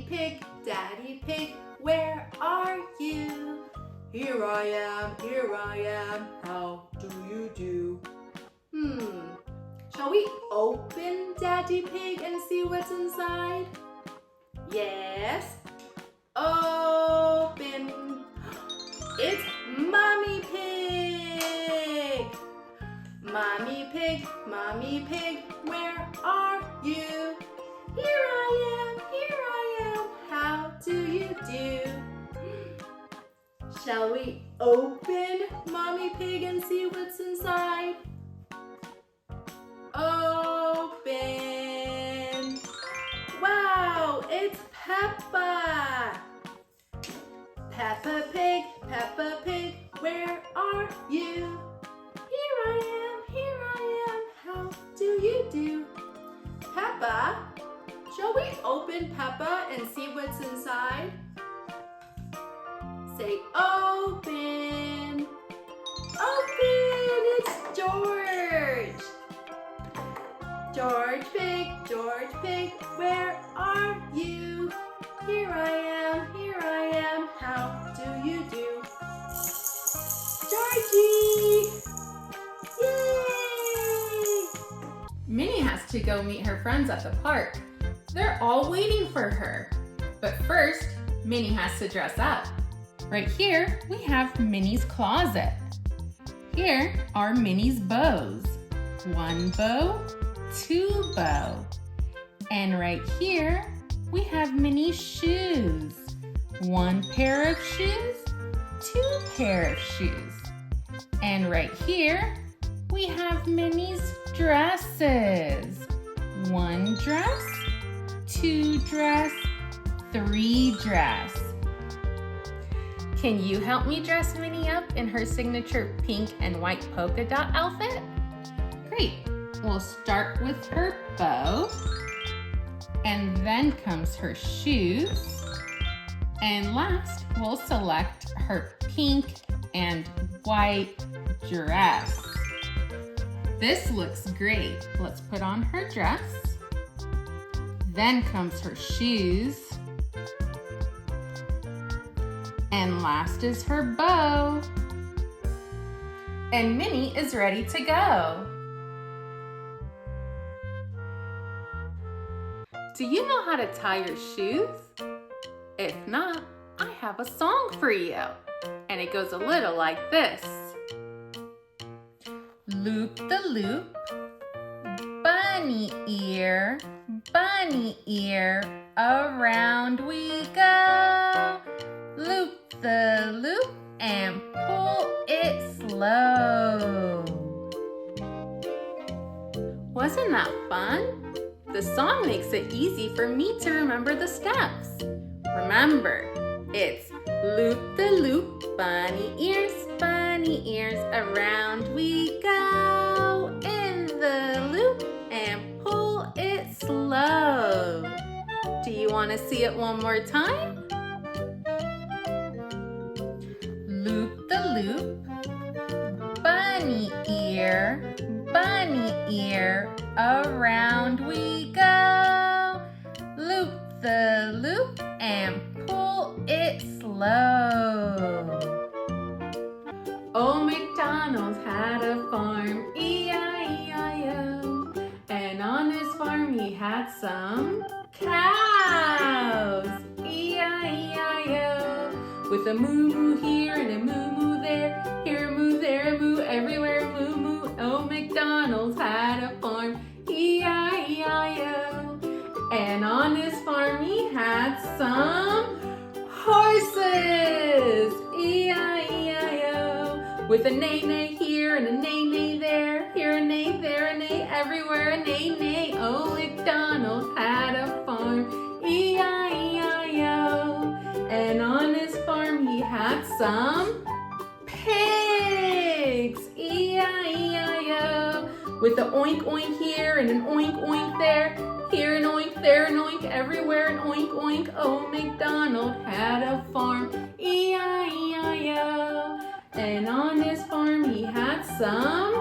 Daddy Pig, where are you? Here I am, how do you do? Shall we open Daddy Pig and see what's inside? Yes. Open. It's Mommy Pig. Mommy Pig, where are you? Here I am, how do you do? Shall we open Mommy Pig and see what's inside? Open. Wow, it's Peppa. Peppa Pig, where are you? Here I am, how do you do? Peppa, shall we open Peppa and see what's inside? Say open. Open, it's George. George Pig, where are you? Here I am, how do you do? Georgie! Yay! Minnie has to go meet her friends at the park. They're all waiting for her. But first, Minnie has to dress up. Right here, we have Minnie's closet. Here are Minnie's bows. 1 bow, 2 bow. And right here, we have Minnie's shoes. 1 pair of shoes, 2 pair of shoes. And right here, we have Minnie's dresses. 1 dress, 2 dress, 3 dress. Can you help me dress Minnie up in her signature pink and white polka dot outfit? Great. We'll start with her bow, and then comes her shoes, and last we'll select her pink and white dress. This looks great. Let's put on her dress. Then comes her shoes, and last is her bow. And Minnie is ready to go. Do you know how to tie your shoes? If not, I have a song for you. And it goes a little like this. Loop the loop, bunny ear, around we go. Loop the loop and pull it slow. Wasn't that fun? The song makes it easy for me to remember the steps. Remember, it's loop the loop, bunny ears, around we go. In the loop and pull it slow. Do you want to see it one more time? Loop the loop, bunny ear, around we go. Loop the loop and pull it slow. Old MacDonald had a farm, E-I-E-I-O. And on his farm he had some cows, E-I-E-I-O. With a moo-moo here and a moo-moo there, here a moo, there a moo, everywhere a moo-moo. Old MacDonald had a farm, E-I-E-I-O. And on his farm he had some horses, E-I-E-I-O. With a neigh-neigh here and a neigh-neigh there, here a neigh, there a neigh, everywhere a neigh-neigh. Old MacDonald had a farm, E-I-E-I-O. And on his farm he had some pigs, E-I-E-I-O. With a oink oink here and an oink oink there, here an oink, there an oink, everywhere an oink oink. Old MacDonald had a farm, E-I-E-I-O. And on his farm he had some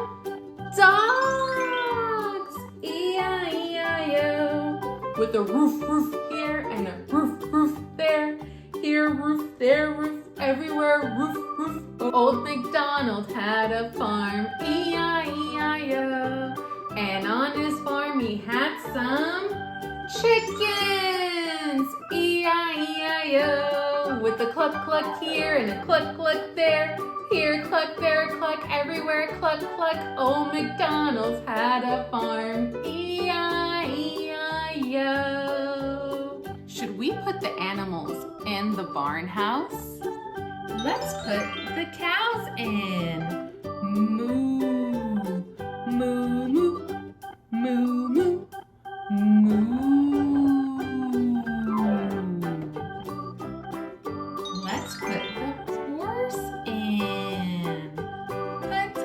dogs, E-I-E-I-O. With a roof roof here and a roof roof there roof, everywhere roof, roof. Old MacDonald had a farm, E-I-E-I-O. And on his farm he had some chickens, E-I-E-I-O. With a cluck cluck here and a cluck cluck there. Here cluck, there cluck, everywhere cluck cluck. Old MacDonald had a farm, E-I-E-I-O. Should we put the animals in the barn house? Let's put the cows in. Moo, moo, moo, moo, moo, moo. Let's put the horse in. Put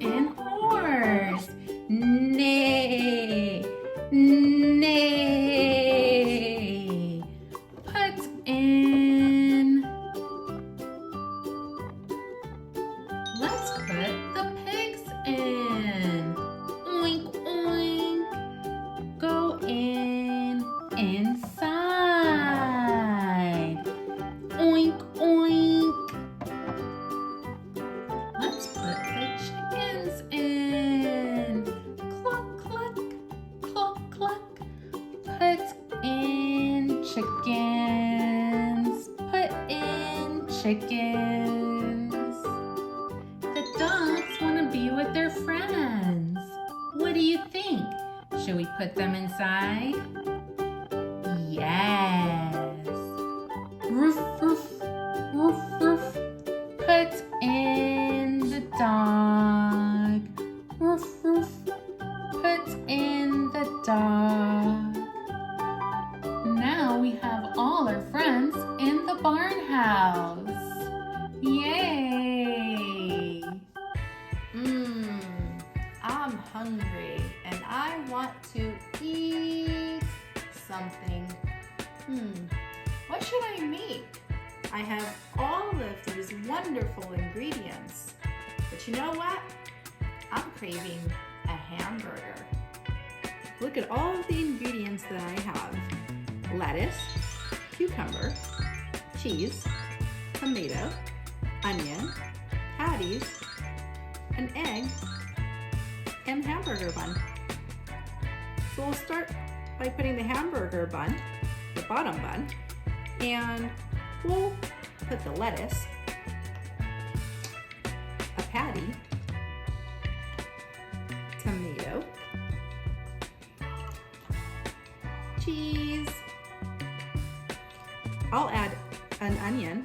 in horse. Neigh, neigh. Put in. Let's put the pigs in. Oink, oink. Go inside. Oink, oink. Let's put the chickens in. Cluck, cluck, cluck, cluck. Put in chickens. Put in chickens. The dogs want to be with their friends. What do you think? Should we put them inside? Yes. Roof, roof, roof, roof. Put in the dog. Roof, roof. Put in the dog. Now we have all our friends in the barn house. Yay! I'm hungry and I want to eat something. What should I make? I have all of these wonderful ingredients. But you know what? I'm craving a hamburger. Look at all of the ingredients that I have. Lettuce, cucumber, cheese, tomato, onion, patties, an egg, and hamburger bun. So we'll start by putting the hamburger bun, the bottom bun, and we'll put the lettuce, a patty, tomato, cheese. I'll add an onion,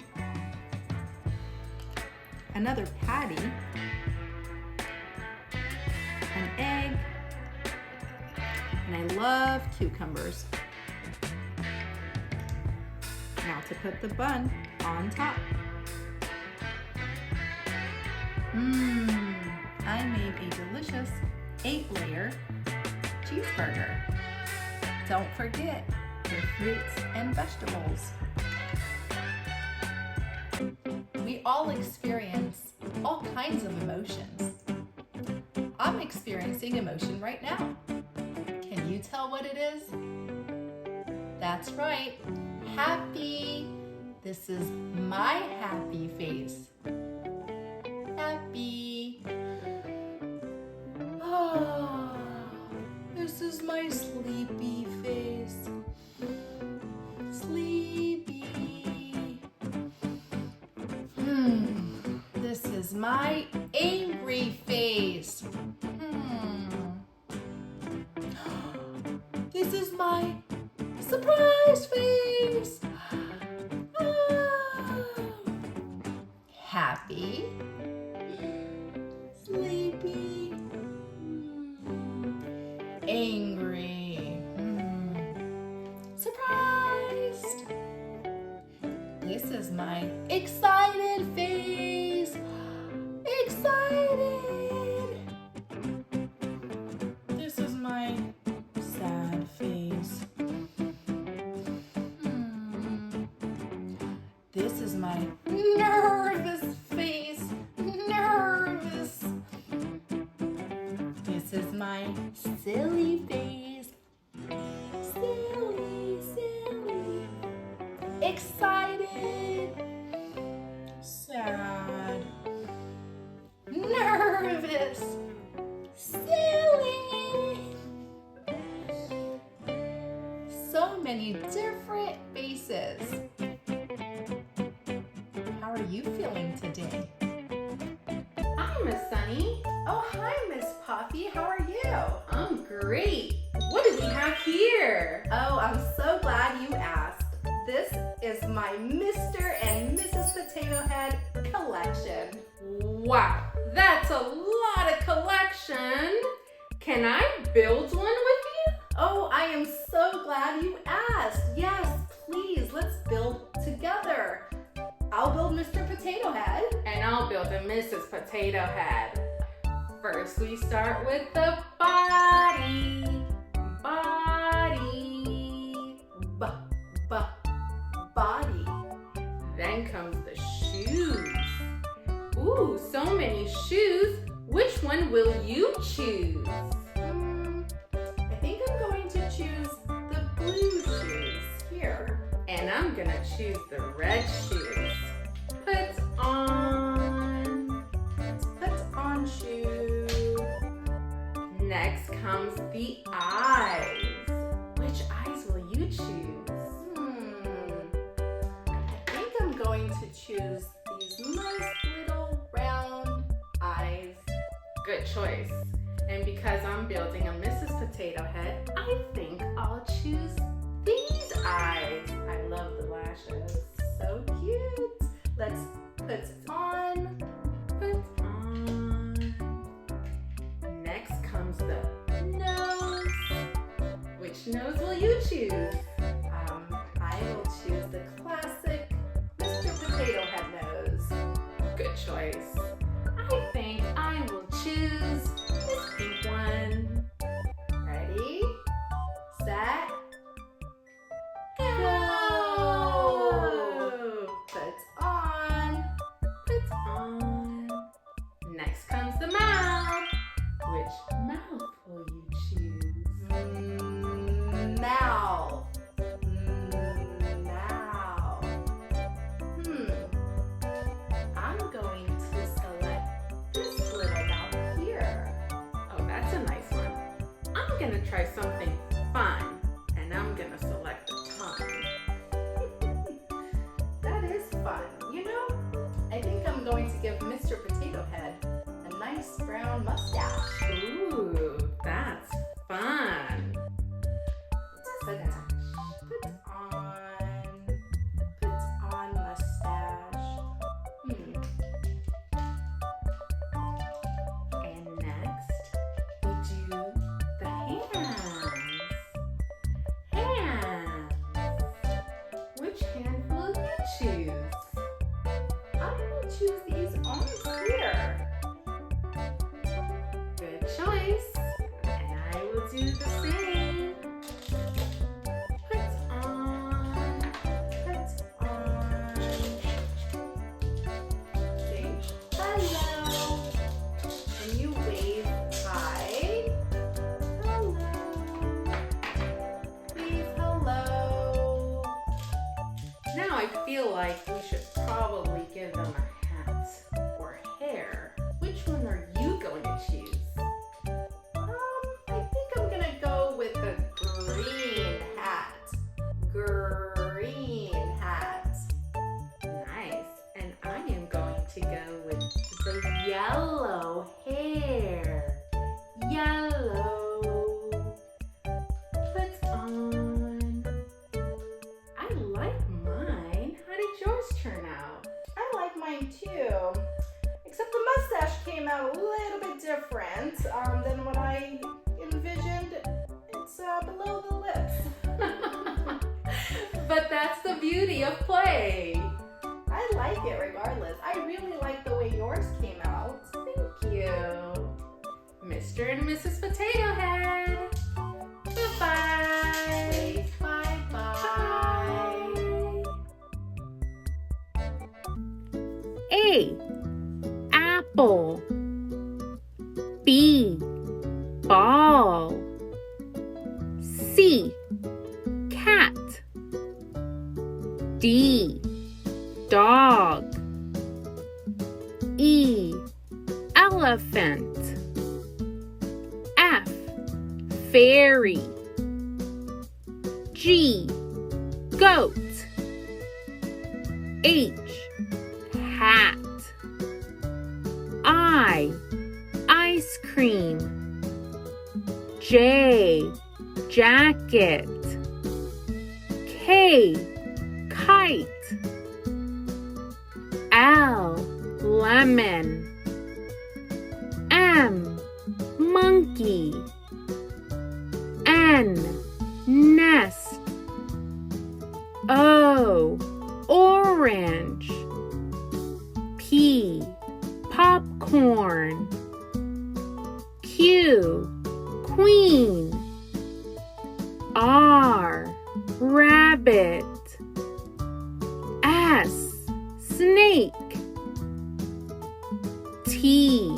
another patty, an egg, and I love cucumbers. Now to put the bun on top. I made a delicious 8-layer cheeseburger. Don't forget your fruits and vegetables. We all experience all kinds of emotions. I'm experiencing emotion right now. Can you tell what it is? That's right, happy. This is my happy face. Happy. Oh, this is my sleepy face. Sleepy. This is my angry face. This is my surprise face. Happy. Sleepy. Angry. Surprised. This is my excited face. Excited. This is my sad face. This is my nervous face. Nervous. This is my silly face. Silly, silly. excited, sad, nervous, silly. So many different faces. How are you feeling today? Hi, Miss Sunny. Oh, hi, Miss Puffy. How are you? I'm great. What do we have here? Oh, I'm so glad you asked. This is my Mr. and Mrs. Potato Head collection. Wow, that's a lot of collection. Can I build one with you? Oh, I am so glad you asked. Yes, please, let's build together. I'll build Mr. Potato Head. And I'll build a Mrs. Potato Head. First, we start with the body. Body. Then comes the shoes. Ooh, so many shoes. Which one will you choose? I think I'm going to choose the blue shoes here. And I'm gonna choose the red shoes. Put on. Put on shoe. Next comes the eyes. Which eyes will you choose? I think I'm going to choose these nice little round eyes. Good choice. And because I'm building a Mrs. Potato Head, I think I'll choose these eyes. I love the lashes. So cute. Let's put on. Put on. Next comes the nose. Which nose will you choose? I will choose the classic Mr. Potato Head nose. Good choice. I think I will choose this pink one. Ready, set, Go! put on. Put on. Next comes the mouth. Which mouth will you choose? Mouth. I'm going to select this little mouth here. Oh, that's a nice one. I'm gonna try something fun, and I'm gonna select the tongue. That is fun. You know, I think I'm going to give Mr. Potato Head a nice brown mustache. Ooh, that's fun. Put on mustache. And next, we do the hands. Hands. Which hand will you choose? I'm going to choose these arms here. Good choice. And I will do the same. Put on. Put on. Say hello. And you wave hi. Hello. Wave hello. Now I feel like we should probably give them a hat or hair. Which one are you going to choose? I think I'm gonna go with the green hat. Green hat. Nice. And I am going to go with the yellow hair. Yellow. Put on. I like mine. How did yours turn out? I like mine too. Except the mustache came out a little bit different than what I envisioned. It's below the lips. But that's the beauty of play. I like it regardless. I really like the way yours came out. Thank you. Mr. and Mrs. Potato Head. Bye-bye. Bye-bye. A. Apple. B. Ball. C. Cat. D. D, dog. E, elephant. F, fairy. G, goat. H, hat. I, ice cream. J, jacket. K, kite. L, lemon. M, monkey. N, nest. O, orange. P, popcorn. Q, queen. R, rabbit. S, snake. T,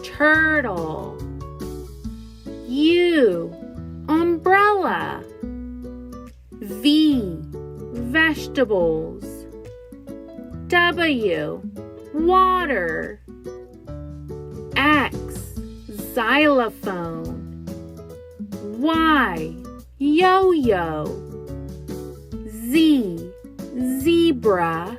turtle. U, umbrella. V, vegetables. W, water. X, xylophone. Y, yo-yo. Z, zebra.